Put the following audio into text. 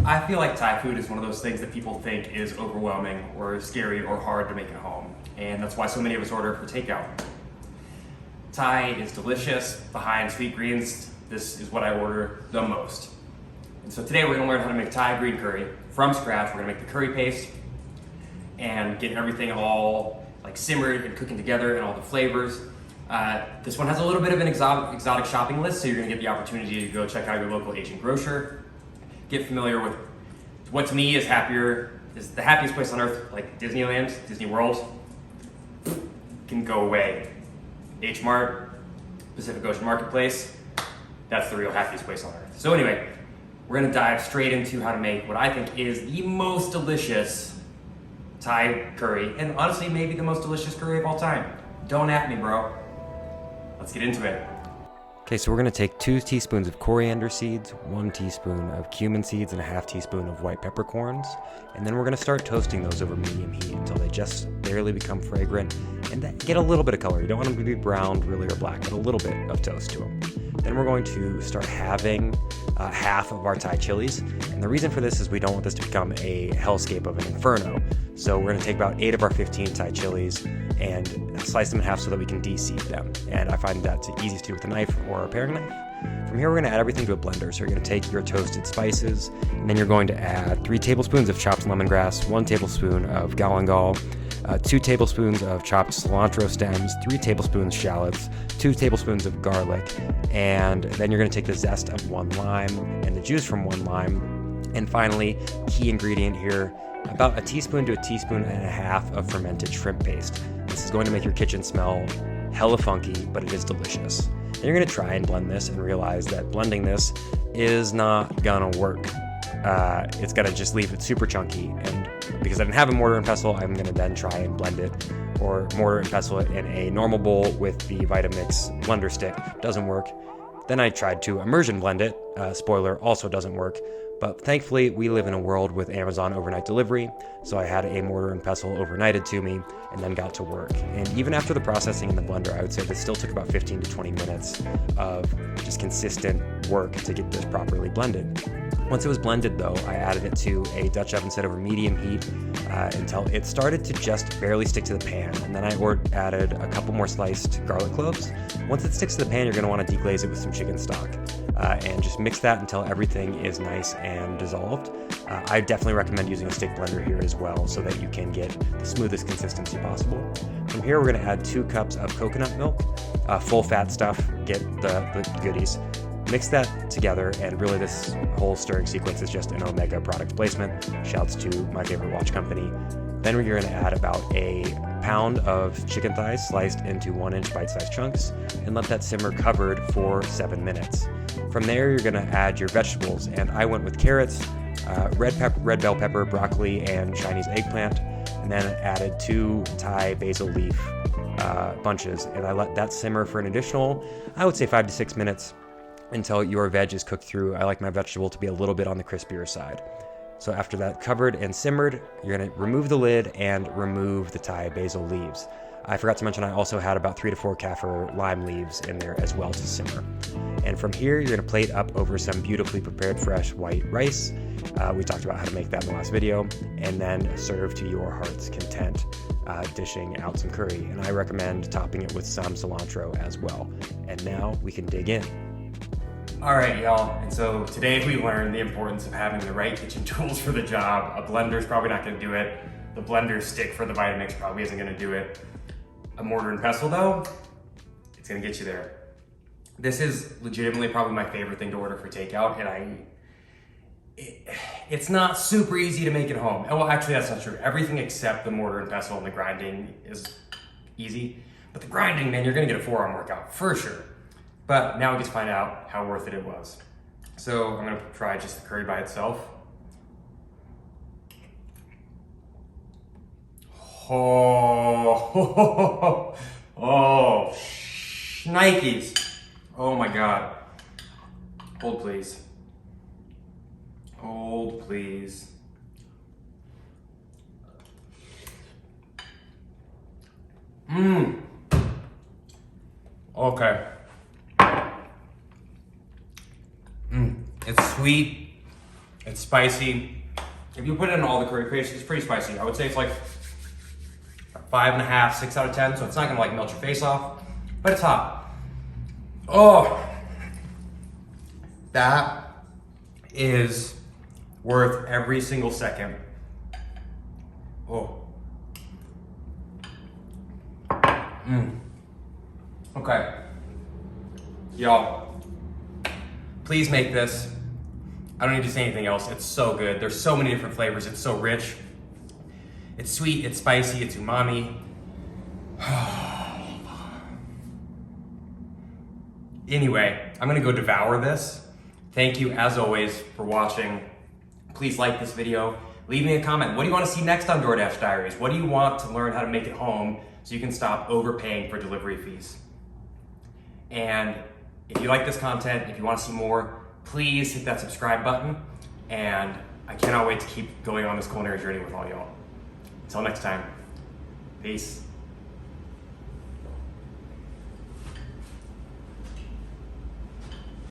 I feel like Thai food is one of those things that people think is overwhelming or scary or hard to make at home. And that's why so many of us order for takeout. Thai is delicious, behind sweet greens. This is what I order the most. And so today we're gonna learn how to make Thai green curry from scratch. We're gonna make the curry paste and get everything all like simmered and cooking together and all the flavors. This one has a little bit of an exotic shopping list, so you're gonna get the opportunity to go check out your local Asian grocer, get familiar with what to me is the happiest place on earth, like Disneyland, Disney World, can go away. H Mart, Pacific Ocean Marketplace, that's the real happiest place on earth. So anyway, we're gonna dive straight into how to make what I think is the most delicious Thai curry, and honestly, maybe the most delicious curry of all time. Don't at me, bro. Let's get into it. Okay, so we're gonna take 2 teaspoons of coriander seeds, 1 teaspoon of cumin seeds, and a half teaspoon of white peppercorns. And then we're gonna start toasting those over medium heat until they just barely become fragrant and get a little bit of color. You don't want them to be browned really or black, but a little bit of toast to them. Then we're going to start halving half of our Thai chilies. And the reason for this is we don't want this to become a hellscape of an inferno. So we're gonna take about 8 of our 15 Thai chilies and slice them in half so that we can de-seed them. And I find that's easiest to do with a knife or a paring knife. From here, we're gonna add everything to a blender. So you're gonna take your toasted spices, and then you're going to add 3 tablespoons of chopped lemongrass, 1 tablespoon of Galangal, 2 tablespoons of chopped cilantro stems, 3 tablespoons shallots, 2 tablespoons of garlic, and then you're gonna take the zest of 1 lime and the juice from 1 lime. And finally, key ingredient here, about a teaspoon to a teaspoon and a half of fermented shrimp paste. This is going to make your kitchen smell hella funky, but it is delicious. And you're gonna try and blend this and realize that blending this is not gonna work. It's gonna just leave it super chunky, and because I didn't have a mortar and pestle, I'm gonna then try and blend it or mortar and pestle it in a normal bowl with the Vitamix blender stick. Doesn't work. Then I tried to immersion blend it. Spoiler, also doesn't work. But thankfully, we live in a world with Amazon overnight delivery, so I had a mortar and pestle overnighted to me and then got to work. And even after the processing in the blender, I would say this still took about 15 to 20 minutes of just consistent work to get this properly blended. Once it was blended though, I added it to a Dutch oven set over medium heat until it started to just barely stick to the pan. And then I added a couple more sliced garlic cloves. Once it sticks to the pan, you're gonna wanna deglaze it with some chicken stock. And just mix that until everything is nice and dissolved. I definitely recommend using a stick blender here as well so that you can get the smoothest consistency possible. From here, we're gonna add 2 cups of coconut milk, full fat stuff, get the goodies. Mix that together, and really this whole stirring sequence is just an Omega product placement. Shouts to my favorite watch company. Then you're gonna add about a pound of chicken thighs sliced into 1-inch bite-sized chunks and let that simmer covered for 7 minutes. From there, you're gonna add your vegetables, and I went with carrots, red bell pepper, broccoli, and Chinese eggplant, and then added 2 Thai basil leaf bunches, and I let that simmer for an additional, I would say 5 to 6 minutes until your veg is cooked through. I like my vegetable to be a little bit on the crispier side. So after that covered and simmered, you're gonna remove the lid and remove the Thai basil leaves. I forgot to mention I also had about 3 to 4 kafir lime leaves in there as well to simmer. And from here, you're gonna plate up over some beautifully prepared fresh white rice. We talked about how to make that in the last video, and then serve to your heart's content, dishing out some curry. And I recommend topping it with some cilantro as well. And now we can dig in. All right, y'all, and so today we learned the importance of having the right kitchen tools for the job. A blender's probably not gonna do it. The blender stick for the Vitamix probably isn't gonna do it. A mortar and pestle though, it's gonna get you there. This is legitimately probably my favorite thing to order for takeout, and it's not super easy to make at home. Well, actually that's not true. Everything except the mortar and pestle and the grinding is easy, but the grinding, man, you're gonna get a forearm workout for sure. But now we get to find out how worth it was. So I'm gonna try just the curry by itself. Oh, shnikes. Oh my God. Hold please. Hold please. Okay. It's sweet, It's spicy. If you put it in all the curry paste, it's pretty spicy. I would say it's like 5.5, 6 out of 10. So it's not gonna like melt your face off, but it's hot. Oh, that is worth every single second. Oh. Okay. Y'all, please make this. I don't need to say anything else. It's so good. There's so many different flavors. It's so rich. It's sweet, it's spicy, it's umami. Anyway, I'm gonna go devour this. Thank you, as always, for watching. Please like this video. Leave me a comment. What do you want to see next on DoorDash Diaries? What do you want to learn how to make at home so you can stop overpaying for delivery fees? And if you like this content, if you want to see more, please hit that subscribe button. And I cannot wait to keep going on this culinary journey with all y'all. Until next time, peace.